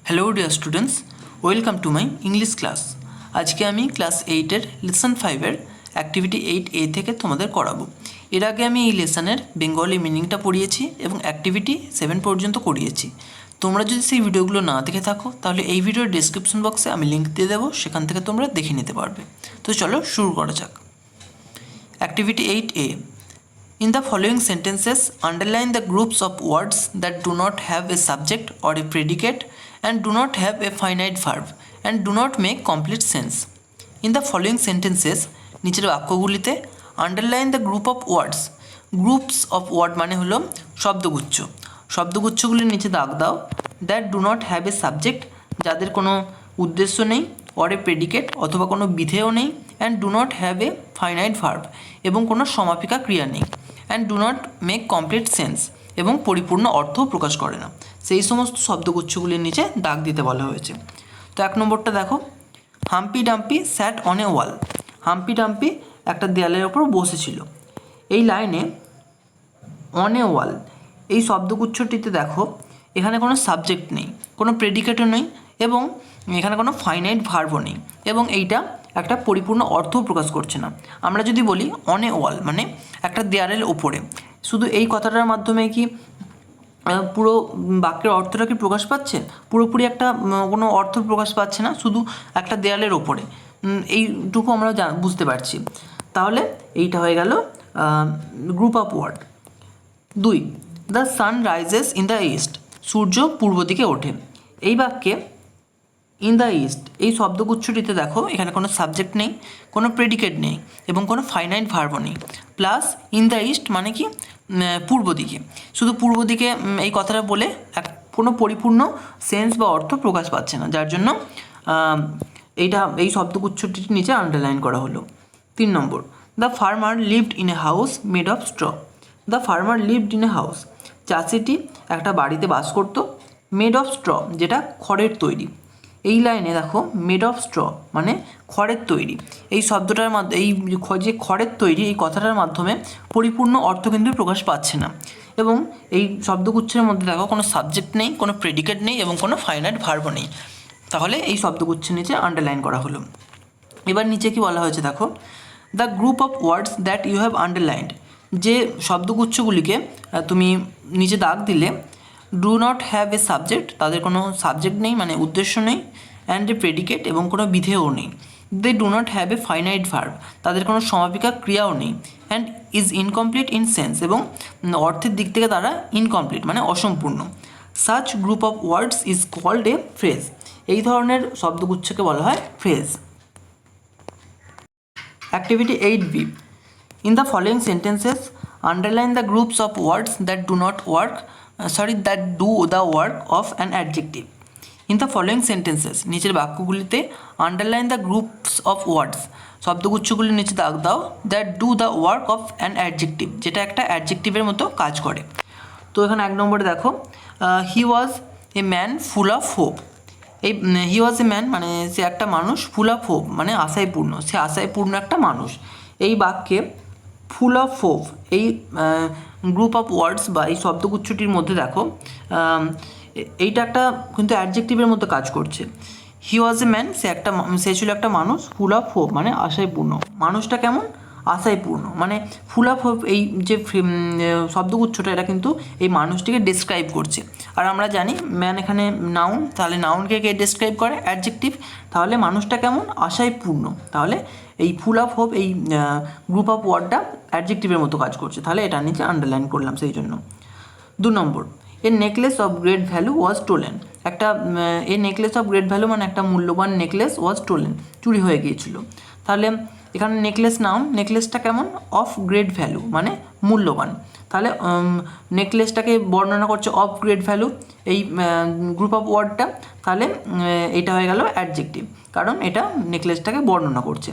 Hello dear students, welcome to my English class. আজকে আমি class 8-এর lesson 5-এর activity 8A থেকে তোমাদের করাবো। এর আগে আমি এই লেসনের বেঙ্গলি মিনিংটা পড়িয়েছি এবং অ্যাক্টিভিটি 7 পর্যন্ত করিয়েছি। তোমরা যদি সেই ভিডিওগুলো না দেখে থাকো তাহলে এই ভিডিওর ডেসক্রিপশন বক্সে আমি লিঙ্ক দিয়ে দেবো, সেখান থেকে তোমরা দেখে নিতে পারবে। তো চলো শুরু করা যাক। Activity 8A. In the following sentences, underline the groups of words that do not have a subject or a predicate and do not have a finite verb and do not make complete sense. In the following sentences, নিচের বাক্যগুলিতে underline the group of words. Groups of word মানে হলো শব্দগুচ্ছ। শব্দগুচ্ছগুলির নিচে দাগ দাও that do not have a subject, যাদের কোনো উদ্দেশ্য নেই, or a predicate অথবা কোনো বিধেয় নেই, and do not have a finite verb এবং কোনো সমাপিকা ক্রিয়া নেই, and do not make complete sense এবং পরিপূর্ণ অর্থ প্রকাশ করে না। সেই সমস্ত শব্দগুচ্ছগুলির নিচে দাগ দিতে বলা হয়েছে। তো 1 নম্বরটা দেখো, Humpty Dumpty sat on a wall. Humpty Dumpty একটা দেয়ালের ওপর বসেছিল। এই লাইনে অন এ ওয়াল এই শব্দগুচ্ছটিতে দেখো এখানে কোনো সাবজেক্ট নেই, কোনো প্রেডিকেটও নেই এবং এখানে কোনো ফাইনাইট ভার্বও নেই এবং এইটা একটা পরিপূর্ণ অর্থ প্রকাশ করছে না। আমরা যদি বলি অন এ ওয়াল মানে একটা দেয়ালের ওপরে, শুধু এই কথাটার মাধ্যমে কি পুরো বাক্যের অর্থটা কি প্রকাশ পাচ্ছে? পুরোপুরি একটা কোনো অর্থ প্রকাশ পাচ্ছে না, শুধু একটা দেয়ালের ওপরে, এইটুকু আমরা বুঝতে পারছি। তাহলে এইটা হয়ে গেল group of word. 2, the sun rises in the east. সূর্য পূর্ব দিকে ওঠে। এই বাক্যে ইন দ্য ইস্ট এই শব্দগুচ্ছটিতে দেখো এখানে কোনো সাবজেক্ট নেই, কোনো প্রেডিকেট নেই এবং কোনো ফাইনাইট ভার্বও নেই। প্লাস ইন দ্য ইস্ট মানে কি পূর্ব দিকে, শুধু পূর্ব দিকে এই কথাটা বলে কোনো পরিপূর্ণ সেন্স বা অর্থ প্রকাশ পাচ্ছে না, যার জন্য এই শব্দগুচ্ছটির নিচে আন্ডারলাইন করা হলো। 3 নম্বর, the farmer lived in a house made of straw. The farmer lived in a house, চাষিটি একটা বাড়িতে বাস করতো, মেড অফ স্ট্র যেটা খড়ের তৈরি। এই লাইনে দেখো মেড অফ স্ট্র মানে খড়ের তৈরি, এই শব্দটার মাধ্যমে এই যে খড়ের তৈরি এই কথাটার মাধ্যমে পরিপূর্ণ অর্থ কিন্তু প্রকাশ পাচ্ছে না এবং এই শব্দগুচ্ছের মধ্যে দেখো কোনো সাবজেক্ট নেই, কোনো প্রেডিকেট নেই এবং কোনো ফাইনাইট ভার্বও নেই। তাহলে এই শব্দগুচ্ছের নিচে আন্ডারলাইন করা হলো। এবার নিচে কি বলা হয়েছে দেখো, the group of words that you have underlined. যে শব্দগুচ্ছগুলিকে তুমি নিচে দাগ দিলে do not have a subject, তাদের কোনো সাবজেক্ট নেই মানে উদ্দেশ্য নেই, অ্যান্ড এ প্রেডিকেট এবং কোনো বিধেয়ও নেই। They do not have a finite verb, তাদের কোনো সমাপিকা ক্রিয়াও নেই, and is incomplete in sense এবং অর্থের দিক থেকে তারা ইনকমপ্লিট মানে অসম্পূর্ণ। Such group of words is called a phrase. এই ধরনের শব্দগুচ্ছকে বলা হয় phrase. Activity 8B. In the following sentences, underline the groups of words that do the work of an adjective. In the following sentences, নিচের বাক্যগুলিতে underline the groups of words, শব্দগুচ্ছগুলির নিচে দাগ দাও that do the work of an adjective, যেটা একটা অ্যাডজেক্টিভের মতো কাজ করে। তো এখানে 1 নম্বরে দেখো, he was a man full of hope. এই হি ওয়াজ এ ম্যান মানে সে একটা মানুষ, ফুল অফ হোপ মানে আশায় পূর্ণ, সে আশায় পূর্ণ একটা মানুষ। এই বাক্যে ফুল অফ হোপ এই গ্রুপ অফ ওয়ার্ডস বা এই শব্দগুচ্ছটির মধ্যে দেখো এইটা একটা কিন্তু অ্যাডজেক্টিভের মতো কাজ করছে। হি ওয়াজ এ ম্যান সে ছিল একটা মানুষ, ফুল অফ হোপ মানে আশায় পূর্ণ। মানুষটা কেমন? আশায় পূর্ণ মানে ফুল অফ হোপ। এই যে শব্দগুচ্ছটা এটা কিন্তু এই মানুষটিকে ডেসক্রাইব করছে। আর আমরা জানি ম্যান এখানে নাউন, তাহলে নাউনকে কে ডেসক্রাইব করে? অ্যাডজেক্টিভ। তাহলে মানুষটা কেমন? আশায় পূর্ণ। তাহলে এই ফুল অফ হোপ এই গ্রুপ অফ ওয়ার্ডটা অ্যাডজেক্টিভের মতো কাজ করছে, তাহলে এটা নিচে আন্ডারলাইন করলাম সেই জন্য। 2 নম্বর, a necklace of great value was stolen. একটা a necklace of great value মানে একটা মূল্যবান নেকলেস ওয়াজ স্টোলেন চুরি হয়ে গিয়েছিল। তাহলে এখানে নেকলেস নাউন, নেকলেসটা কেমন? অফ গ্রেট ভ্যালু মানে মূল্যবান। তাহলে নেকলেসটাকে বর্ণনা করছে অফ গ্রেট ভ্যালু এই গ্রুপ অফ ওয়ার্ডটা, তাহলে এটা হয়ে গেল অ্যাডজেক্টিভ কারণ এটা নেকলেসটাকে বর্ণনা করছে।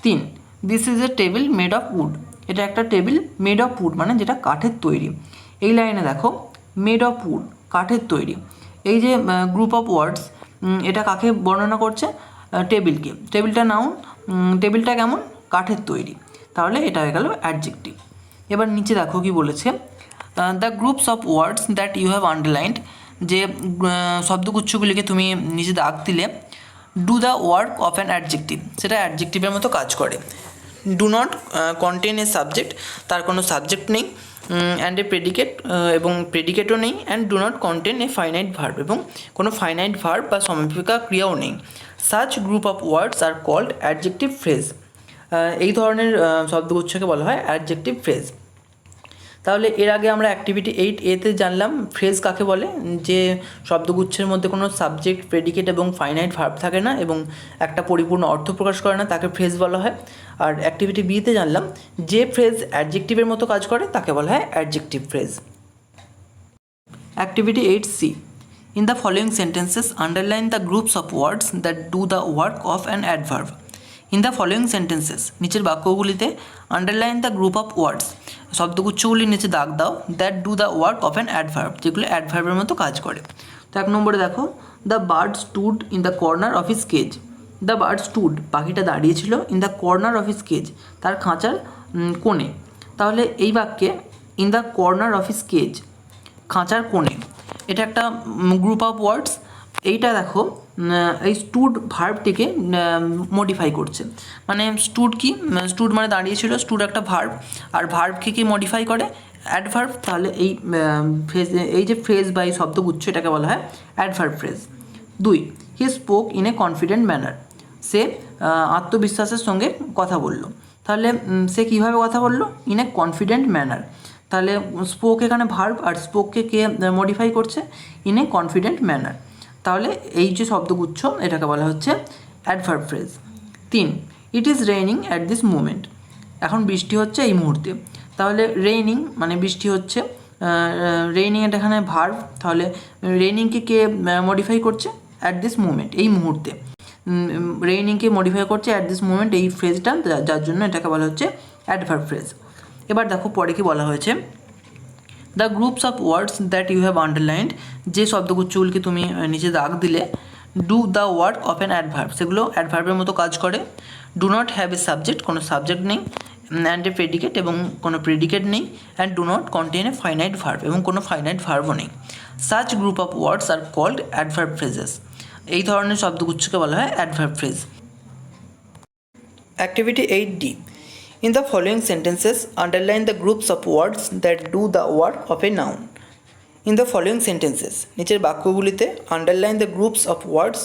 3, this is a table made of wood. এটা একটা টেবিল মেড অফ উড মানে যেটা কাঠের তৈরি। এই লাইনে দেখো মেড অফ উড কাঠের তৈরি, এই যে গ্রুপ অফ ওয়ার্ডস এটা কাকে বর্ণনা করছে? টেবিলকে। টেবিলটা নাউন, টেবিলটা কেমন? কাঠের তৈরি, তাহলে এটা হয়ে গেল অ্যাডজেক্টিভ। এবার নিচে দেখো কি বলেছে, the groups of words that you have underlined যে শব্দগুচ্ছগুলিকে তুমি নিচে দাগ দিলে do the work of an adjective, সেটা অ্যাডজেক্টিভের মতো কাজ করে। Do not contain a subject, তার কোনো সাবজেক্ট নেই, অ্যান্ড এ প্রেডিকেট এবং প্রেডিকেটও নেই, and do not contain a finite verb, এবং কোনো ফাইনাইট ভার্ব বা সমাপিকা ক্রিয়াও নেই। Such group of words are called adjective phrase. এই ধরনের শব্দগুচ্ছকে বলা হয় অ্যাডজেক্টিভ ফ্রেজ। তাহলে এর আগে আমরা অ্যাক্টিভিটি 8A-তে জানলাম ফ্রেজ কাকে বলে, যে শব্দগুচ্ছের মধ্যে কোনো সাবজেক্ট, প্রেডিকেট এবং ফাইনাইট ভার্ব থাকে না এবং একটা পরিপূর্ণ অর্থ প্রকাশ করে না, তাকে ফ্রেজ বলা হয়। আর অ্যাক্টিভিটি B-তে জানলাম যে ফ্রেজ অ্যাডজেক্টিভের মতো কাজ করে তাকে বলা হয় adjective phrase. Activity 8C, in the following sentences underline the groups of words that do the work of an adverb. In the following sentences, নিচের বাক্যগুলিতে underline the group of words, শব্দগুচ্ছগুলির নিচে দাগ দাও, that do the work of an adverb, যেগুলো অ্যাডভার্বের মতো কাজ করে। তো 1 নম্বরে দেখো, the bird stood in the corner of his cage. The bird stood, পাখিটা দাঁড়িয়েছিল, in the corner of his cage, তার খাঁচার কোণে। তাহলে এই বাক্যে in the corner of his cage, খাঁচার কোণে, এটা একটা গ্রুপ অফ ওয়ার্ডস। এইটা দেখো এই স্টুড ভার্বটিকে মডিফাই করছে। মানে স্টুড কি, স্টুড মানে দাঁড়িয়েছিল, স্টুড একটা ভার্ব, আর ভার্বকে কি মডিফাই করে অ্যাডভার্ব। তাহলে এই ফ্রেজ, এই যে ফ্রেজ বা এই শব্দগুচ্ছ, এটাকে বলা হয় adverb phrase. 2, he spoke in a confident manner, সে আত্মবিশ্বাসের সঙ্গে কথা বলল। তাহলে সে কীভাবে কথা বলল, ইন এ কনফিডেন্ট ম্যানার। তাহলে স্পোক এখানে ভার্ব, আর স্পোককে কে মডিফাই করছে, ইন এ কনফিডেন্ট ম্যানার। তাহলে এই যে শব্দগুচ্ছ, এটাকে বলা হচ্ছে adverb phrase. 3, it is raining at this moment, এখন বৃষ্টি হচ্ছে এই মুহূর্তে। তাহলে রেইনিং মানে বৃষ্টি হচ্ছে, রেইনিং এটা এখানে ভার্ব, তাহলে রেইনিংকে কে মডিফাই করছে, অ্যাট দিস মোমেন্ট, এই মুহূর্তে। রেইনিংকে মডিফাই করছে অ্যাট দিস মোমেন্ট, এই ফ্রেজটা, যার জন্য এটাকে বলা হচ্ছে অ্যাডভার্ব ফ্রেজ। এবার দেখো পরে কি বলা হয়েছে, the groups of words that you have underlined, যে শব্দগুচ্ছগুলিকে তুমি নিচে দাগ দিলে, do the work of an adverb, সেগুলো অ্যাডভার্বের মতো কাজ করে। Do not have a subject, কোনো সাবজেক্ট নেই, অ্যান্ড এ প্রেডিকেট, এবং কোনো প্রেডিকেট নেই, and do not contain a finite verb, এবং কোনো ফাইনাইট ভার্বও নেই। Such group of words are called adverb phrases, এই ধরনের শব্দগুচ্ছকে বলা হয় adverb phrase. Activity 8D, in the following sentences underline the groups of words that do the work of a noun. In the following sentences, নিচের বাক্যগুলিতে underline the groups of words,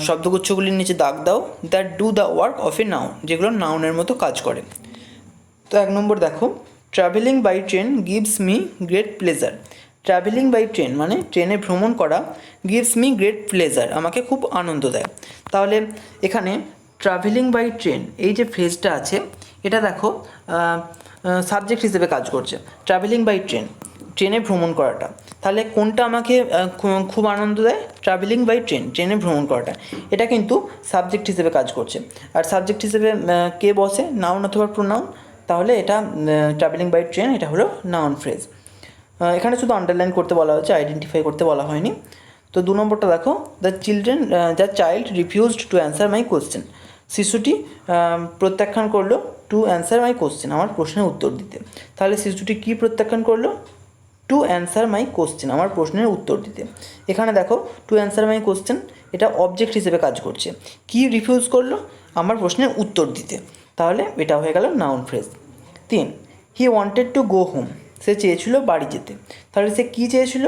শব্দগুচ্ছগুলির নিচে দাগ দাও, that do the work of a noun, যেগুলো নাউনের মতো কাজ করে। তো 1 নম্বর দেখো, travelling by train gives me great pleasure. Travelling by train মানে ট্রেনে ভ্রমণ করা, গিভস মি গ্রেট প্লেজার, আমাকে খুব আনন্দ দেয়। তাহলে এখানে ট্রাভেলিং বাই ট্রেন, এই যে ফ্রেজটা আছে, এটা দেখো সাবজেক্ট হিসেবে কাজ করছে। ট্রাভেলিং বাই ট্রেন, ট্রেনে ভ্রমণ করাটা, তাহলে কোনটা আমাকে খুব আনন্দ দেয়, ট্রাভেলিং বাই ট্রেন, ট্রেনে ভ্রমণ করাটা, এটা কিন্তু সাবজেক্ট হিসেবে কাজ করছে। আর সাবজেক্ট হিসেবে কে বসে, নাউন অথবা প্রোনাউন, তাহলে এটা ট্রাভেলিং বাই ট্রেন, এটা হলো নাউন ফ্রেজ। এখানে শুধু আন্ডারলাইন করতে বলা হয়েছে, আইডেন্টিফাই করতে বলা হয়নি। তো 2 নম্বরটা দেখো, the child refused to answer my question, শিশুটি প্রত্যাখ্যান করলো টু অ্যান্সার মাই কোশ্চেন, আমার প্রশ্নের উত্তর দিতে। তাহলে শিশুটি কী প্রত্যাখ্যান করলো, টু অ্যান্সার মাই কোশ্চেন, আমার প্রশ্নের উত্তর দিতে। এখানে দেখো টু অ্যান্সার মাই কোশ্চেন, এটা অবজেক্ট হিসেবে কাজ করছে। কি রিফিউজ করলো, আমার প্রশ্নের উত্তর দিতে, তাহলে এটা হয়ে গেল noun phrase. 3, he wanted to go home, সে চেয়েছিল বাড়ি যেতে। তাহলে সে কী চেয়েছিল,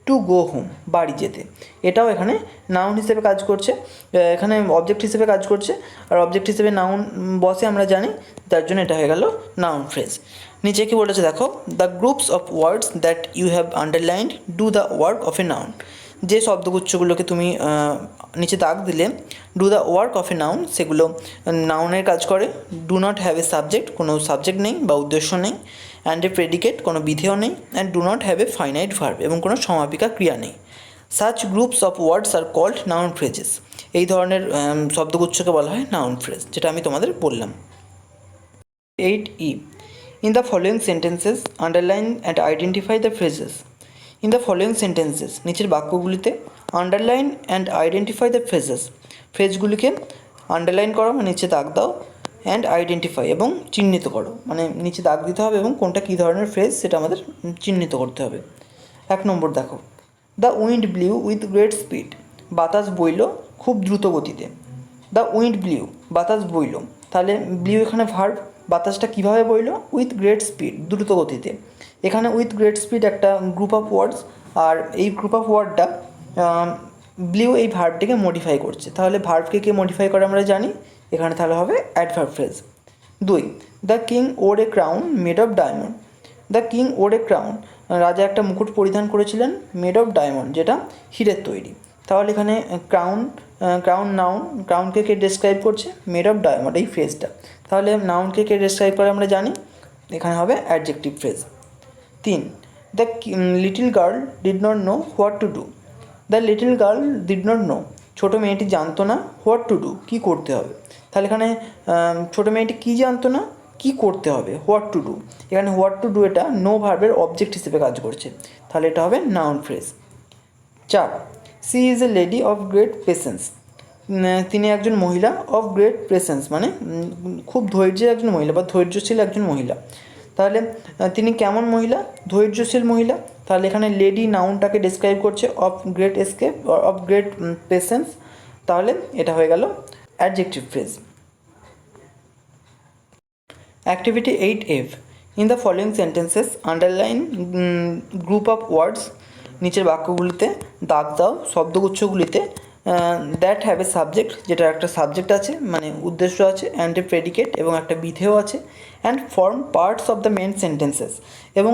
টু গো হোম, বাড়ি যেতে, এটাও এখানে নাউন হিসেবে কাজ করছে, এখানে অবজেক্ট হিসেবে কাজ করছে, আর অবজেক্ট হিসেবে নাউন বসে আমরা জানি, তার জন্য এটা হয়ে গেল নাউন ফ্রেজ। নিচে কি বলেছে দেখো, the groups of words that you have underlined do the work of a noun, যে শব্দগুচ্ছগুলোকে তুমি নিচে দাগ দিলে, do the work of a noun, সেগুলো নাউনের কাজ করে। Do not have a subject, কোনো সাবজেক্ট নেই বা উদ্দেশ্য নেই, অ্যান্ড এ প্রেডিকেট, কোনো বিধেয় নেই, and do not have a finite verb, এবং কোনো সমাপিকা ক্রিয়া নেই। Such groups of words are called noun phrases, এই ধরনের শব্দগুচ্ছকে বলা হয় নাউন ফ্রেজ, যেটা আমি তোমাদের বললাম। 8E, in the following sentences underline and identify the phrases. In the following sentences, নিচের বাক্যগুলিতে underline and identify the phrases, ফ্রেজগুলিকে আন্ডারলাইন করো, নিচে দাগ দাও, অ্যান্ড আইডেন্টিফাই, এবং চিহ্নিত করো, মানে নিচে দাগ দিতে হবে এবং কোনটা কী ধরনের ফ্রেজ সেটা আমাদের চিহ্নিত করতে হবে। 1 নম্বর দেখো, the wind blew with great speed, বাতাস বইল খুব দ্রুত গতিতে। দ্য উইন্ড ব্লিউ, বাতাস বইল, তাহলে ব্লিউ এখানে ভার্ব, বাতাসটা কীভাবে বইল? উইথ গ্রেট স্পিড, দ্রুত গতিতে। এখানে উইথ গ্রেট স্পিড একটা গ্রুপ অফ ওয়ার্ডস, আর এই গ্রুপ অফ ওয়ার্ডটা ব্লিউ এই ভার্বটিকে মডিফাই করছে। তাহলে ভার্বকে কে মডিফাই করে আমরা জানি, এখানে তাহলে হবে adverb phrase. 2, the king or A crown made of diamond. The king or A crown, রাজা একটা মুকুট পরিধান করেছিলেন, মেড অফ ডায়মন্ড, যেটা হীরের তৈরি। তাহলে এখানে ক্রাউন নাউন, ক্রাউনকে কে ডেসক্রাইব করছে? মেড অফ ডায়মন্ড, এই ফ্রেজটা। তাহলে নাউনকে কে ডেসক্রাইব করে আমরা জানি, এখানে হবে adjective phrase. 3, the little girl did not know what to do. The little girl did not know, ছোটো মেয়েটি জানতো না, হোয়াট টু ডু, কী করতে হবে। তাহলে এখানে ছোটো মেয়েটি কী জানতো না, কী করতে হবে, হোয়াট টু ডু। এখানে হোয়াট টু ডু এটা নো ভার্বের অবজেক্ট হিসেবে কাজ করছে, তাহলে এটা হবে noun phrase. 4, she is a lady of great patience. তিনি একজন মহিলা, অফ গ্রেট পেশেন্স মানে খুব ধৈর্যের একজন মহিলা বা ধৈর্যশীল একজন মহিলা। তাহলে তিনি কেমন মহিলা? ধৈর্যশীল মহিলা। তাহলে এখানে লেডি নাউনটাকে ডিসক্রাইব করছে, of great escape of great patience, তাহলে এটা হয়ে গেল adjective phrase. Activity 8F, in the following sentences underline group of ওয়ার্ডস। নিচের বাক্যগুলিতে দাগ দাও শব্দগুচ্ছগুলিতে দ্যাট হ্যাভ এ সাবজেক্ট, যেটার একটা সাবজেক্ট আছে মানে উদ্দেশ্য আছে, অ্যান্ড এ প্রেডিকেট এবং একটা বিধেয় আছে, and form parts of the main sentences, এবং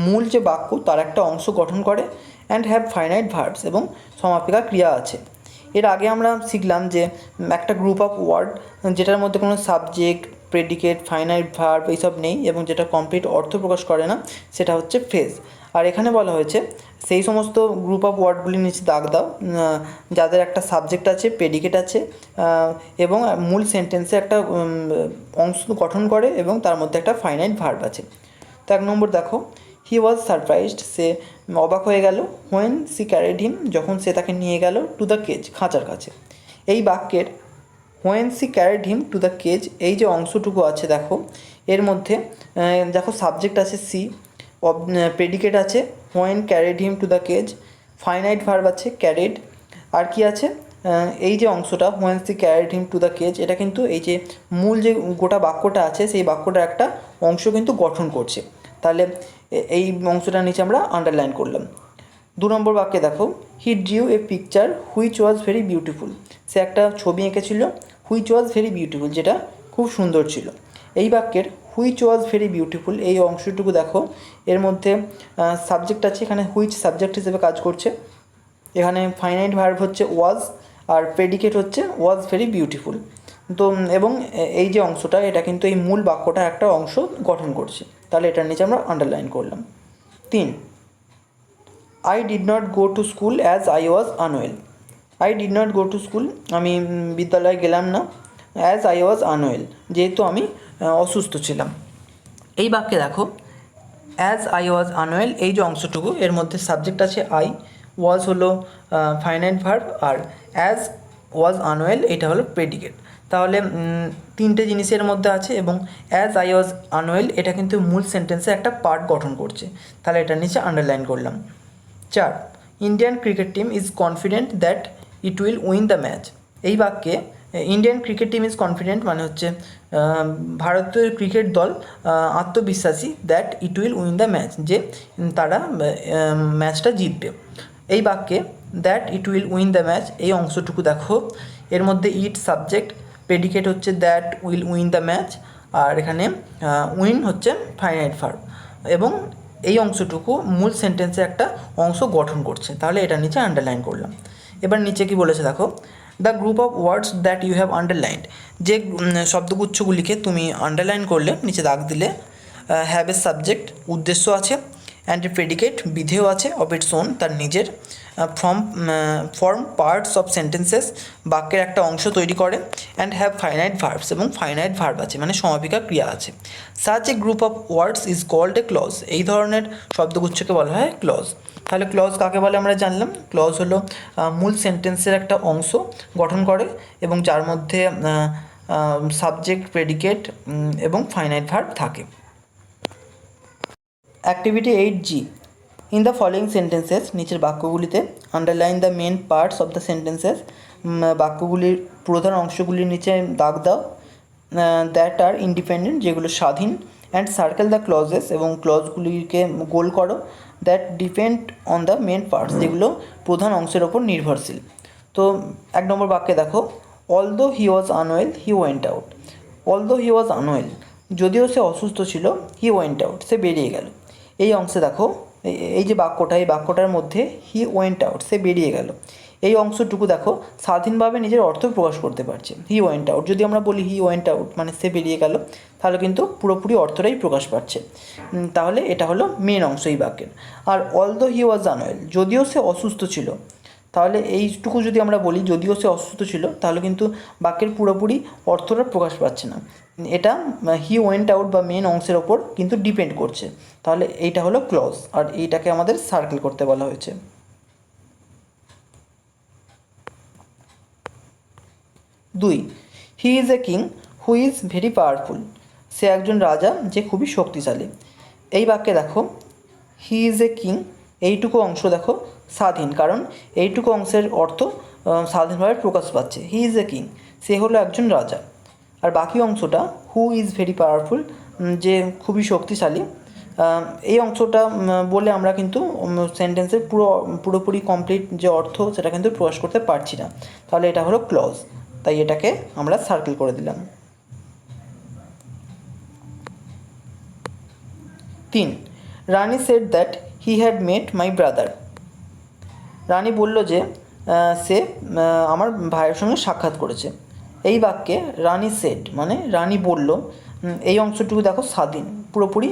মূল যে বাক্য তার একটা অংশ গঠন করে, অ্যান্ড হ্যাভ ফাইনাইট ভার্বস, এবং সমাপিকা ক্রিয়া আছে। এর আগে আমরা শিখলাম যে একটা গ্রুপ অফ ওয়ার্ড যেটার মধ্যে কোনো সাবজেক্ট, প্রেডিকেট, ফাইনাইট ভার্ব এইসব নেই এবং যেটা কমপ্লিট অর্থ প্রকাশ করে না, সেটা হচ্ছে ফ্রেজ। আর এখানে বলা হয়েছে সেই সমস্ত গ্রুপ অফ ওয়ার্ডগুলি নিচে দাগ দাও যাদের একটা সাবজেক্ট আছে, প্রেডিকেট আছে এবং মূল সেন্টেন্সে একটা অংশ গঠন করে এবং তার মধ্যে একটা ফাইনাইট ভার্ব আছে। তো 1 নম্বর দেখো, হি ওয়াজ সারপ্রাইজড, সে অবাক হয়ে গেল, হোয়েন সি ক্যারিড হিম, যখন সে তাকে নিয়ে গেল, টু দ্য কেজ, খাঁচার কাছে। এই বাক্যের when she carried him to the cage, এই যে অংশটুকু আছে দেখো, এর মধ্যে দেখো সাবজেক্ট আছে সি, প্রেডিকেট আছে when carried him to the cage, finite verb আছে ক্যারিড, আর কি আছে এই যে অংশটা when she carried him to the cage, এটা কিন্তু এই যে মূল যে গোটা বাক্যটা আছে সেই বাক্যটার একটা অংশ কিন্তু গঠন করছে। তাহলে এই অংশটার নিচে আমরা আন্ডারলাইন করলাম। 2 নম্বর বাক্যে দেখো, he drew a picture which was very beautiful, সে একটা ছবি এঁকেছিল, হুইচ ওয়াজ ভেরি বিউটিফুল, যেটা খুব সুন্দর ছিল। এই বাক্যের হুইচ ওয়াজ ভেরি বিউটিফুল এই অংশটুকু দেখো, এর মধ্যে সাবজেক্ট আছে, এখানে হুইচ সাবজেক্ট হিসেবে কাজ করছে, এখানে ফাইনাইট ভার্ব হচ্ছে ওয়াজ, আর প্রেডিকেট হচ্ছে ওয়াজ ভেরি বিউটিফুল। তো এবং এই যে অংশটা এটা কিন্তু এই মূল বাক্যটার একটা অংশ গঠন করছে, তাহলে এটার নিচে আমরা আন্ডারলাইন করলাম। 3, I did not go to school as I was unwell. I did not go to school, আমি বিদ্যালয়ে গেলাম না, অ্যাজ আই ওয়াজ আনওয়েল, যেহেতু আমি অসুস্থ ছিলাম। এই বাক্যে দেখো, অ্যাজ আই ওয়াজ আনওয়েল এই যে অংশটুকু, এর মধ্যে সাবজেক্ট আছে আই, ওয়াজ হলো ফাইনাইট ভার্ব, আর অ্যাজ ওয়াজ আনওয়েল এটা হলো প্রেডিকেট। তাহলে 3টে জিনিসের মধ্যে আছে এবং অ্যাজ আই ওয়াজ আনওয়েল এটা কিন্তু মূল সেন্টেন্সে একটা পার্ট গঠন করছে, তাহলে এটার নিচে আন্ডারলাইন করলাম। 4, Indian cricket team is confident that it will win the match. এই বাক্যে Indian cricket team is confident মানে হচ্ছে ভারতীয় ক্রিকেট দল আত্মবিশ্বাসী, that it will win the match, যে তারা ম্যাচটা জিতবে। এই বাক্যে that it will win the match এই অংশটুকু দেখো, এর মধ্যে ইট সাবজেক্ট, প্রেডিকেট হচ্ছে that will win the match, আর এখানে উইন হচ্ছে ফাইনাইট ভার্ব, এবং এই অংশটুকু মূল সেন্টেন্সে একটা অংশ গঠন করছে, তাহলে এটা নিচে আন্ডারলাইন করলাম। এবার নিচে কি বলেছে দেখো, the group of words that you have underlined, যে শব্দগুচ্ছগুলিকে তুমি আন্ডারলাইন করলে, নিচে দাগ দিলে, হ্যাভ এ সাবজেক্ট উদ্দেশ্য আছে, অ্যান্ড এ প্রেডিকেট বিধেয় আছে, অফ ইটস ওন তার নিজের, ফর্ম পার্টস অফ সেন্টেন্সেস বাক্যের একটা অংশ তৈরি করে, অ্যান্ড হ্যাভ ফাইনাইট ভার্বস এবং ফাইনাইট ভার্ব আছে মানে সমাপিকা ক্রিয়া আছে। Such a group of words is called a clause, এই ধরনের শব্দগুচ্ছকে বলা হয় ক্লজ। তাহলে ক্লজ কাকে বলে আমরা জানলাম, ক্লজ হলো মূল সেন্টেন্সের একটা অংশ গঠন করে এবং যার মধ্যে সাবজেক্ট, প্রেডিকেট এবং ফাইনাইট ভার্ব থাকে। Activity 8G, in the following sentences, নিচের বাক্যগুলিতে underline the main parts of the sentences, বাক্যগুলির প্রধান অংশগুলির নিচে দাগ দাও, দ্যাট আর ইন্ডিপেন্ডেন্ট, যেগুলো স্বাধীন, অ্যান্ড সার্কেল দ্য ক্লজেস, এবং ক্লজগুলিকে গোল করো, that depend on the main parts, যেগুলো প্রধান অংশের ওপর নির্ভরশীল। তো 1 নম্বর বাক্যে দেখো, although he was unwell he went out. Although he was unwell, যদিও সে অসুস্থ ছিল, হি ওয়েন্ট আউট, সে বেরিয়ে গেল। এই অংশে দেখো, এই যে বাক্যটা, এই বাক্যটার মধ্যে হি ওয়েন্ট আউট, সে বেরিয়ে গেল, এই অংশটুকু দেখো স্বাধীনভাবে নিজের অর্থ প্রকাশ করতে পারছে। হি ওয়েন্ট আউট, যদি আমরা বলি হি ওয়েন্ট আউট মানে সে বেরিয়ে গেল, তাহলে কিন্তু পুরোপুরি অর্থটাই প্রকাশ পাচ্ছে। তাহলে এটা হলো মেন অংশ এই বাক্যের। আর অলদো হি ওয়াজ আনওয়েল, যদিও সে অসুস্থ ছিল, তাহলে এইটুকু যদি আমরা বলি যদিও সে অসুস্থ ছিল, তাহলে কিন্তু বাক্যের পুরোপুরি অর্থটা প্রকাশ পাচ্ছে না। এটা হি ওয়েন্ট আউট বা মেন অংশের ওপর কিন্তু ডিপেন্ড করছে। তাহলে এইটা হলো ক্লজ, আর এইটাকে আমাদের সার্কেল করতে বলা হয়েছে। 2, he is a king who is very powerful, সে একজন রাজা যে খুবই শক্তিশালী। এই বাক্যে দেখো হি ইজ এ কিং, এইটুকু অংশ দেখো স্বাধীন, কারণ এইটুকু অংশের অর্থ স্বাধীনভাবে প্রকাশ পাচ্ছে। হি ইজ এ কিং, সে হলো একজন রাজা। আর বাকি অংশটা হু ইজ ভেরি পাওয়ারফুল, যে খুবই শক্তিশালী, এই অংশটা বলে আমরা কিন্তু সেন্টেন্সের পুরোপুরি কমপ্লিট যে অর্থ সেটা কিন্তু প্রকাশ করতে পারছি না। তাহলে এটা হলো ক্লজ, তাই এটাকে আমরা সার্কেল করে দিলাম। 3, Rani said that he had met my brother. Rani বলল যে সে আমার ভাইয়ের সঙ্গে সাক্ষাৎ করেছে। এই বাক্যে রানী সেড মানে রানী বলল, এই অংশটুকু দেখো স্বাধীন, পুরোপুরি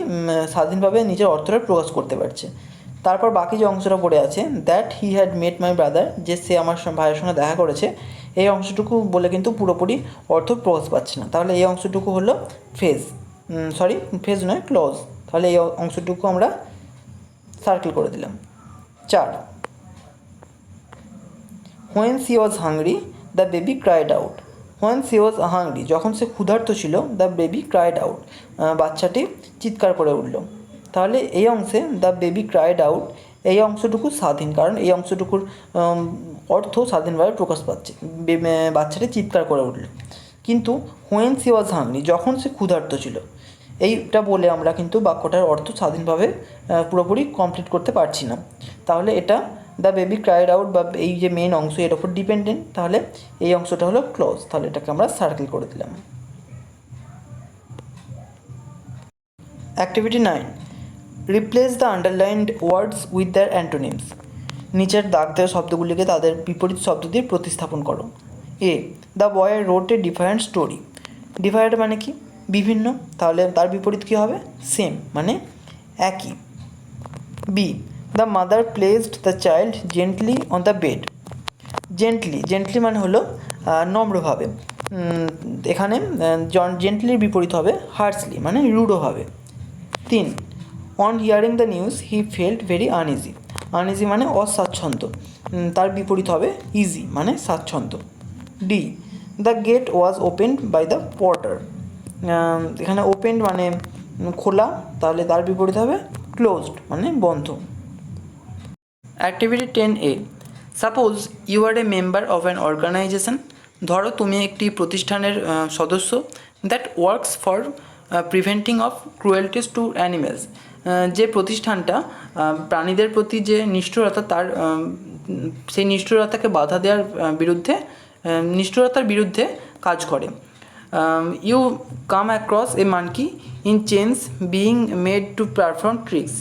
স্বাধীনভাবে নিজের অর্থটা প্রকাশ করতে পারছে। তারপর বাকি যে অংশটা পড়ে আছে, that he had met my brother, যে সে আমার ভাইয়ের সঙ্গে দেখা করেছে, এই অংশটুকু বলে কিন্তু পুরোপুরি অর্থ প্রকাশ পাচ্ছে না। তাহলে এই অংশটুকু হলো ফ্রেজ, ফ্রেজ নয় ক্লজ। তাহলে এই অংশটুকু আমরা সার্কেল করে দিলাম। 4, when she was hungry the baby cried out. When she was hungry, যখন সে ক্ষুধার্ত ছিল, দ্য বেবি ক্রাইড আউট, বাচ্চাটি চিৎকার করে উঠল। তাহলে এই অংশে দ্য বেবি ক্রাইড আউট, এই অংশটুকু স্বাধীন, কারণ এই অংশটুকুর অর্থ স্বাধীনভাবে প্রকাশ পাচ্ছে, বাচ্চাটি চিৎকার করে উঠল। কিন্তু হোয়েন সি ওয়াজ হাংরি, যখন সে ক্ষুধার্ত ছিল, এইটা বলে আমরা কিন্তু বাক্যটার অর্থ স্বাধীনভাবে পুরোপুরি কমপ্লিট করতে পারছি না। তাহলে এটা দ্য বেবি ক্রাইড আউট বা এই যে মেন অংশ এর ওপর ডিপেন্ডেন্ট, তাহলে এই অংশটা হলো ক্লোজ। তাহলে এটাকে আমরা সার্কেল করে দিলাম। Activity 9, replace the underlined words with their antonyms. নিচের দাগ দেওয়া শব্দগুলিকে তাদের বিপরীত শব্দ দিয়ে প্রতিস্থাপন করো। A, the boy wrote a different story. Different মানে কি? বিভিন্ন। তাহলে তার বিপরীত কী হবে? সেম মানে একই। B, the mother placed the child gently on the bed. Gently মানে হলো নম্রভাবে। এখানে জেন্টলির বিপরীত হবে হার্সলি মানে রূঢ়ভাবে। 3, on hearing the news he felt very uneasy. Uneasy মানে অস্বাচ্ছন্দ্য, তার বিপরীত হবে ইজি মানে স্বাচ্ছন্দ্য। D, the gate was opened by the porter. এখানে ওপেনড মানে খোলা, তাহলে তার বিপরীত হবে ক্লোজড মানে বন্ধ। Activity 10A, suppose you are a member of an organization. ধরো তুমি একটি প্রতিষ্ঠানের সদস্য, that works for preventing of cruelties to animals. যে প্রতিষ্ঠানটা প্রাণীদের প্রতি যে নিষ্ঠুরতা, তার সেই নিষ্ঠুরতাকে বাধা দেওয়ার বিরুদ্ধে, নিষ্ঠুরতার বিরুদ্ধে কাজ করে। You come across a monkey in chains being made to perform tricks.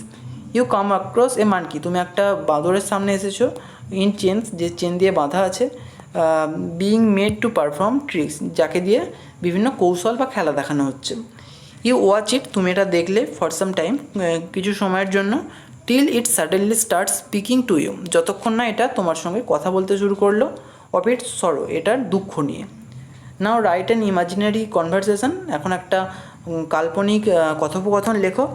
You come across a monkey, তুমি একটা বাঁদরের সামনে এসেছো, ইন চেন্স যে চেন দিয়ে বাঁধা আছে, being made to perform tricks যাকে দিয়ে বিভিন্ন কৌশল বা খেলা দেখানো হচ্ছে। ইউ ওয়াচ ইট, তুমি এটা দেখলে, ফর সাম টাইম কিছু সময়ের জন্য, till it suddenly start speaking to you, যতক্ষণ না এটা তোমার সঙ্গে কথা বলতে শুরু করলো, অফ ইট সরো, এটার দুঃখ নিয়ে। Now write an imaginary conversation, এখন একটা কাল্পনিক কথোপকথন লেখো,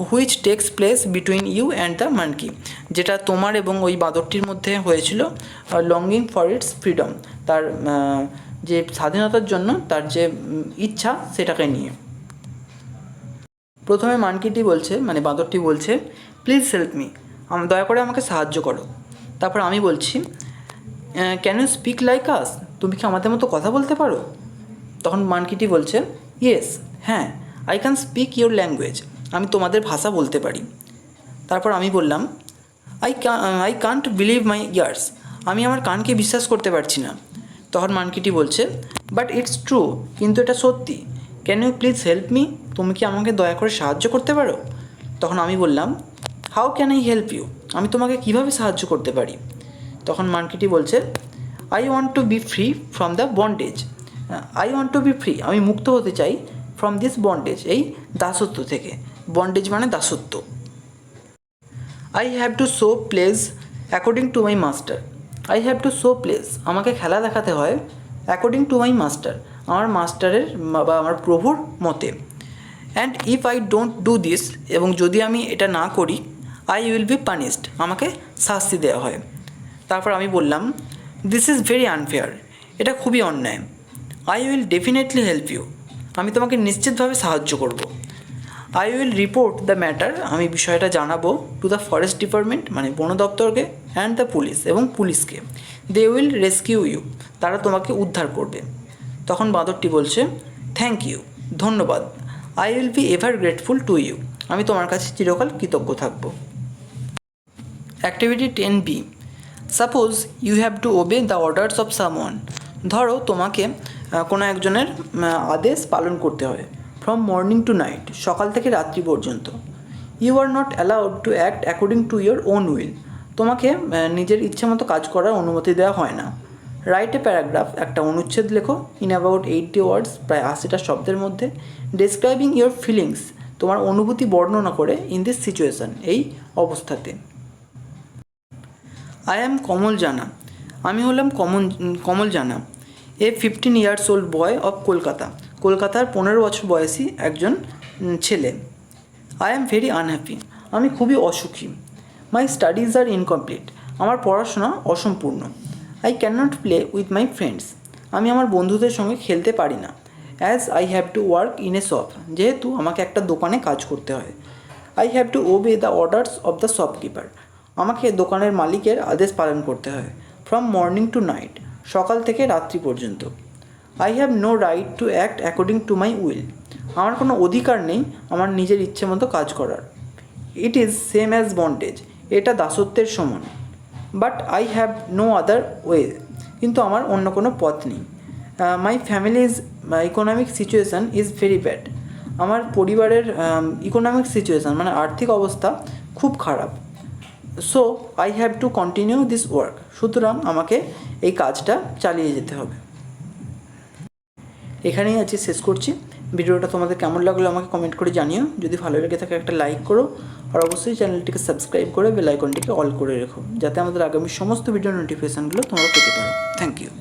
which takes place between you and the monkey, যেটা তোমার এবং ওই বাঁদরটির মধ্যে হয়েছিল, লঙ্গিং ফর ইটস ফ্রিডম, তার যে স্বাধীনতার জন্য তার যে ইচ্ছা সেটাকে নিয়ে। প্রথমে মানকিটি বলছে, মানে বাঁদরটি বলছে, প্লিজ হেল্প মি, দয়া করে আমাকে সাহায্য করো। তারপর আমি বলছি, can you speak like us, তুমি কি আমাদের মতো কথা বলতে পারো? তখন মানকিটি বলছে, ইয়েস, হ্যাঁ, I can speak your language, আমি তোমাদের ভাষা বলতে পারি। তারপর আমি বললাম, I can't believe my years, আমি আমার কানকে বিশ্বাস করতে পারছি না। তখন মানকিটি বলছে, বাট ইটস ট্রু, কিন্তু এটা সত্যি, can you please help me, তুমি কি আমাকে দয়া করে সাহায্য করতে পারো? তখন আমি বললাম, how can I help you, আমি তোমাকে কীভাবে সাহায্য করতে পারি? তখন মানকিটি বলছে, I want to be free from the bondage, আমি মুক্ত হতে চাই ফ্রম দিস বন্ডেজ, এই দাসত্ব থেকে। বন্ডেজ মানে দাসত্ব। I have to show place according to my master, আমাকে খেলা দেখাতে হয় অ্যাকর্ডিং টু মাই মাস্টার, আমার মাস্টারের বা আমার প্রভুর মতে। And if I don't do this, এবং যদি আমি এটা না করি, আই উইল বি পানিশড, আমাকে শাস্তি দেওয়া হয়। তারপর আমি বললাম, দিস ইজ ভেরি আনফেয়ার, এটা খুবই অন্যায়। I will definitely help you, আমি তোমাকে নিশ্চিতভাবে সাহায্য করব। I will report the matter, আমি বিষয়টা জানাবো টু দ্য ফরেস্ট ডিপার্টমেন্ট, মানে বন দপ্তরকে, অ্যান্ড দ্য পুলিশ, এবং পুলিশকে। দে উইল রেস্কিউ ইউ, তারা তোমাকে উদ্ধার করবে। তখন বাঁদরটি বলছে, থ্যাংক ইউ, ধন্যবাদ। I will be ever grateful to you, আমি তোমার কাছে চিরকাল কৃতজ্ঞ থাকব। Activity 10B, suppose you have to obey the orders of someone, ধরো তোমাকে কোনো একজনের আদেশ পালন করতে হয়। ফ্রম মর্নিং টু নাইট, সকাল থেকে রাত্রি পর্যন্ত। You are not allowed to act according to your own will, তোমাকে নিজের ইচ্ছে মতো কাজ করার অনুমতি দেওয়া হয় না। রাইট এ প্যারাগ্রাফ, একটা অনুচ্ছেদ লেখো, ইন অ্যাবাউট 80 ওয়ার্ডস, প্রায় 80টা শব্দের মধ্যে, ডেসক্রাইবিং ইয়োর ফিলিংস, তোমার অনুভূতি বর্ণনা করে, ইন দিস সিচুয়েশন, এই অবস্থাতে। আই অ্যাম কমল জানা, আমি হলাম কমল জানা, এ 15 years old boy of Kolkata, কলকাতার 15 বছর বয়সী একজন ছেলে। আই অ্যাম ভেরি আনহ্যাপি, আমি খুবই অসুখী। মাই স্টাডিজ আর ইনকমপ্লিট, আমার পড়াশোনা অসম্পূর্ণ। I can not play with my friends, আমি আমার বন্ধুদের সঙ্গে খেলতে পারি না। As I have to work in a shop, যেহেতু আমাকে একটা দোকানে কাজ করতে হয়। I have to obey the orders of the shopkeeper, আমাকে দোকানের মালিকের আদেশ পালন করতে হয়। ফ্রম মর্নিং টু নাইট, সকাল থেকে রাত্রি পর্যন্ত। I have no right to act according to my will, আমার কোনো অধিকার নেই আমার নিজের ইচ্ছে মতো কাজ করার। It is same as bondage, এটা দাসত্বের সমান। But I have no other way, কিন্তু আমার অন্য কোনো পথ নেই। My family's economic situation is very bad, আমার পরিবারের ইকোনমিক সিচুয়েশান মানে আর্থিক অবস্থা খুব খারাপ। So I have to continue this work, সুতরাং আমাকে এই কাজটা চালিয়ে যেতে হবে। এখানেই আজকে শেষ করছি। ভিডিওটা তোমাদের কেমন লাগলো আমাকে কমেন্ট করে জানিও। যদি ভালো লেগে থাকে একটা লাইক করো, আর অবশ্যই চ্যানেলটিকে সাবস্ক্রাইব করে বেল আইকনটিকে অল করে রেখো, যাতে আমাদের আগামী সমস্ত ভিডিও নোটিফিকেশানগুলো তোমরা পেতে পারো। Thank you.